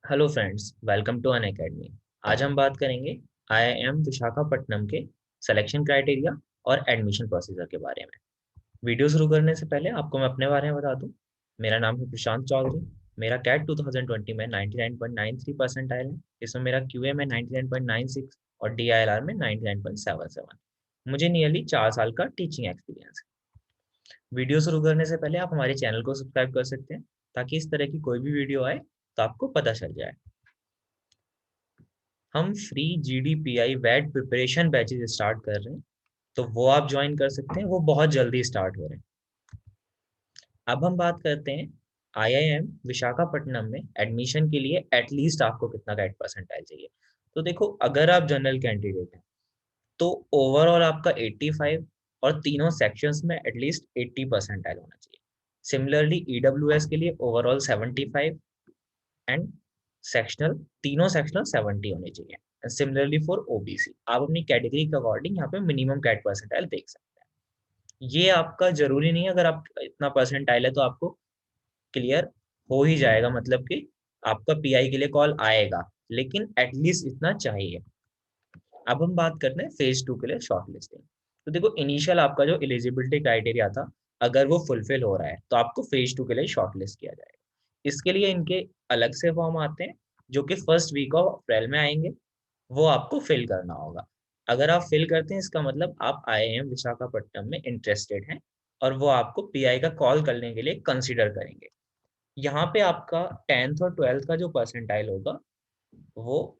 Hello friends, welcome to Unacademy. आज हम बात करेंगे आईआईएम विशाखापट्टनम के सिलेक्शन क्राइटेरिया और एडमिशन प्रोसीजर के बारे में। वीडियो शुरू करने से पहले आपको मैं अपने बारे में बता दूं। मेरा नाम है प्रशांत चौधरी। मेरा कैट 2020 में 99.93 परसेंट आया है। इसमें मेरा क्यूए में 99.96 और डीआईएलआर में 99.77। मुझे नियरली 4 साल का टीचिंग एक्सपीरियंस है। वीडियो शुरू करने से पहले आप हमारे चैनल को सब्सक्राइब कर सकते हैं ताकि इस तरह की कोई भी वीडियो आए तो आपको पता चल जाए। हम फ्री जीडीपीआई वेट प्रिपरेशन बैचेज स्टार्ट कर रहे हैं, तो वो आप ज्वाइन कर सकते हैं। वो बहुत जल्दी स्टार्ट हो रहे हैं। अब हम बात करते हैं आईआईएम विशाखापट्टनम में एडमिशन के लिए एटलीस्ट आपको कितना का 8% चाहिए। तो देखो, अगर आप जनरल कैंडिडेट हैं तो ओवरऑल आपका 85 और तीनों सेक्शंस में एटलीस्ट 80% होना चाहिए। सिमिलरली ईडब्ल्यूएस के लिए ओवरऑल 75 एंड सेक्शनल, तीनों सेक्शनल 70 होने चाहिए। सिमिलरली फॉर ओबीसी आप अपनी कैटेगरी के अकॉर्डिंग यहाँ पे मिनिमम कैट परसेंटाइल देख सकते हैं। ये आपका जरूरी नहीं है, अगर आप इतना परसेंटाइल है तो आपको क्लियर हो ही जाएगा, मतलब कि आपका पीआई के लिए कॉल आएगा, लेकिन एटलीस्ट इतना चाहिए। अब हम बात करते हैं फेज 2 के लिए शॉर्ट लिस्टिंग। तो देखो, इनिशियल आपका जो एलिजिबिलिटी क्राइटेरिया था, अगर वो फुलफिल हो रहा है तो आपको फेज 2 के लिए शॉर्ट लिस्ट किया जाएगा। इसके लिए इनके अलग से फॉर्म आते हैं जो कि फर्स्ट वीक ऑफ अप्रैल में आएंगे। वो आपको फिल करना होगा। अगर आप फिल करते हैं, इसका मतलब आप आईआईएम विशाखापट्टनम में इंटरेस्टेड हैं और वो आपको पीआई का कॉल करने के लिए कंसिडर करेंगे। यहाँ पे आपका 10th और 12th का जो परसेंटाइल होगा वो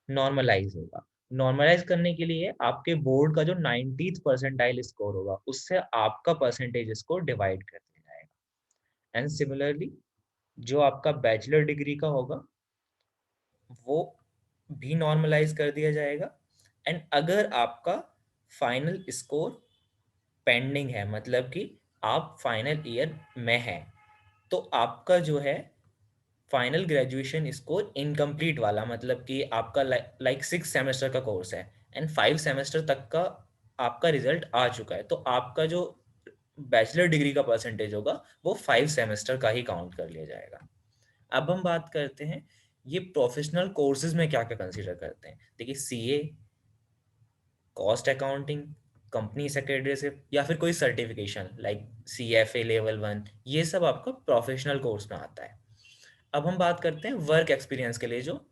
नॉर्मलाइज होगा। नॉर्मलाइज करने के लिए आपके बोर्ड का जो 90th परसेंटाइल स्कोर होगा उससे आपका परसेंटेज स्कोर डिवाइड कर दिया जाएगा। एंड सिमिलरली जो आपका बैचलर डिग्री का होगा वो भी नॉर्मलाइज कर दिया जाएगा। एंड अगर आपका फाइनल स्कोर पेंडिंग है, मतलब कि आप फाइनल ईयर में हैं, तो आपका जो है फाइनल ग्रेजुएशन स्कोर इनकम्प्लीट वाला, मतलब कि आपका लाइक 6 सेमेस्टर का कोर्स है एंड 5 सेमेस्टर तक का आपका रिजल्ट आ चुका है, तो आपका जो बैचलर डिग्री का परसेंटेज होगा वो 5 सेमेस्टर का ही काउंट कर लिया जाएगा। अब हम बात करते हैं ये प्रोफेशनल कोर्सेज में क्या क्या कंसीडर करते हैं। देखिए, CA, cost accounting, company secretaryship या फिर कोई सर्टिफिकेशन लाइक सीएफए लेवल 1, ये सब आपका प्रोफेशनल कोर्स में आता है। अब हम बात करते हैं वर्क एक्सपीरियंस के लिए जो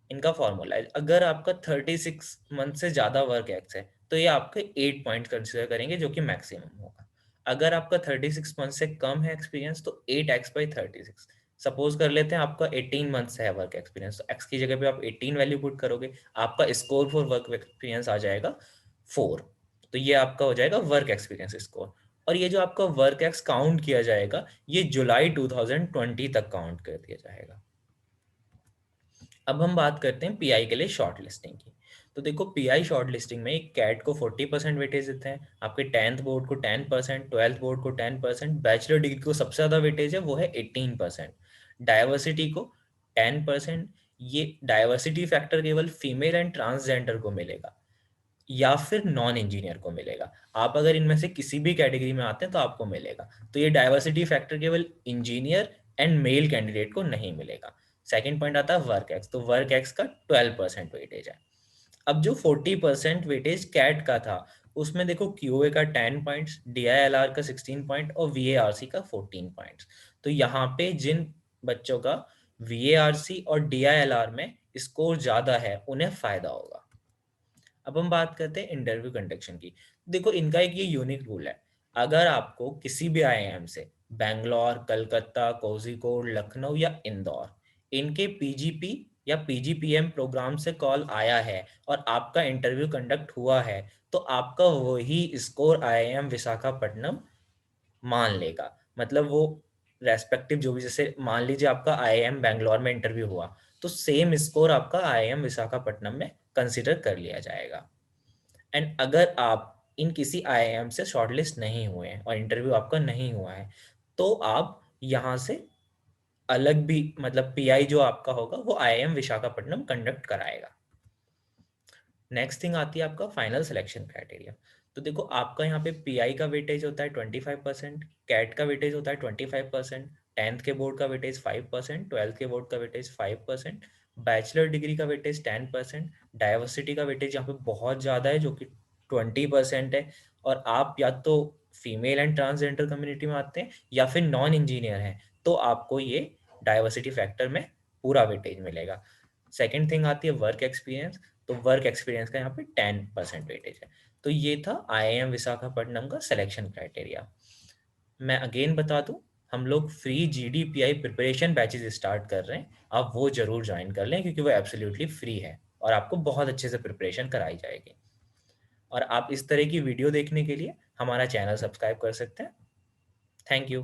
इनका फॉर्मूला है। अगर आपका 36 मंथ से ज़्यादा वर्क एक्स है तो ये आपके 8 पॉइंट कंसिडर करेंगे, जो कि मैक्सिमम होगा। अगर आपका 36 मंथ से कम है एक्सपीरियंस तो 8x/36। सपोज कर लेते हैं आपका 18 मंथ से है वर्क एक्सपीरियंस, तो एक्स की जगह पे आप 18 वैल्यू पुट करोगे, आपका स्कोर फॉर वर्क एक्सपीरियंस आ जाएगा 4। तो ये आपका हो जाएगा वर्क एक्सपीरियंस स्कोर। और ये जो आपका वर्क एक्स काउंट किया जाएगा ये जुलाई 2020 तक काउंट कर दिया जाएगा। अब हम बात करते हैं पीआई के लिए शॉर्ट लिस्टिंग की। तो देखो, पीआई शॉर्ट लिस्टिंग में एक कैट को 40% वेटेज देते हैं, आपके 10th बोर्ड को 10%, 12th बोर्ड को 10%, बैचलर डिग्री को सबसे ज़्यादा वेटेज है वो है 18%, डाइवर्सिटी को 10%। ये डाइवर्सिटी फैक्टर केवल फीमेल एंड ट्रांसजेंडर को मिलेगा या फिर नॉन इंजीनियर को मिलेगा। आप अगर इनमें से किसी भी कैटेगरी में आते हैं तो आपको मिलेगा। तो ये डाइवर्सिटी फैक्टर केवल इंजीनियर एंड मेल कैंडिडेट को नहीं मिलेगा। सेकंड पॉइंट आता है वर्क एक्स। तो वर्क एक्स का 12% वेटेज है। अब जो 40% वेटेज कैट का था उसमें देखो, क्यूए का 10 पॉइंट्स, डीआईएलआर का 16 पॉइंट और वीएआरसी का 14 पॉइंट्स। तो यहाँ पे जिन बच्चों का वीएआरसी और डीआईएलआर में स्कोर ज्यादा है उन्हें फायदा होगा। अब हम बात करते हैं इंटरव्यू कंडक्शन की। देखो, इनका एक ये यूनिक रूल है। अगर आपको किसी भी आईआईएम से बैंगलोर, कलकत्ता, कोझिकोड, लखनऊ या इंदौर इनके पीजीपी या पीजीपीएम प्रोग्राम से कॉल आया है और आपका इंटरव्यू कंडक्ट हुआ है, तो आपका वही स्कोर आईआईएम विशाखापट्टनम मान लेगा। मतलब वो रेस्पेक्टिव जो भी, जैसे मान लीजिए आपका आईआईएम बैंगलोर में इंटरव्यू हुआ तो सेम स्कोर आपका आईआईएम विशाखापट्टनम में कंसिडर कर लिया जाएगा। एंड अगर आप इन किसी आईआईएम से शॉर्टलिस्ट नहीं हुए हैं और इंटरव्यू आपका नहीं हुआ है तो आप यहाँ से अलग भी, मतलब पीआई जो आपका होगा वो आईआईएम विशाखापट्टनम कंडक्ट कराएगा। नेक्स्ट थिंग आती है आपका फाइनल सिलेक्शन क्राइटेरिया। तो देखो, आपका यहाँ पे पीआई का वेटेज होता है 25%, कैट का वेटेज होता है 25%, 10th के बोर्ड का वेटेज 5%, 12th के बोर्ड का वेटेज 5%, बैचलर डिग्री का वेटेज 10%, डाइवर्सिटी का वेटेज यहाँ पे बहुत ज़्यादा है जो कि 20% है। और आप या तो फीमेल एंड ट्रांसजेंडर कम्युनिटी में आते हैं या फिर नॉन इंजीनियर हैं, तो आपको ये डाइवर्सिटी फैक्टर में पूरा वेटेज मिलेगा। सेकेंड थिंग आती है वर्क एक्सपीरियंस। तो वर्क एक्सपीरियंस का यहाँ पे 10% वेटेज है। तो ये था IIM विशाखापट्टनम का सिलेक्शन क्राइटेरिया। मैं अगेन बता दूं, हम लोग free GDPI preparation batches start कर रहे हैं, आप वो जरूर ज्वाइन कर लें क्योंकि वो एब्सोल्युटली फ्री है और आपको बहुत अच्छे से प्रिपरेशन कराई जाएगी। और आप इस तरह की वीडियो देखने के लिए हमारा चैनल सब्सक्राइब कर सकते हैं। Thank you.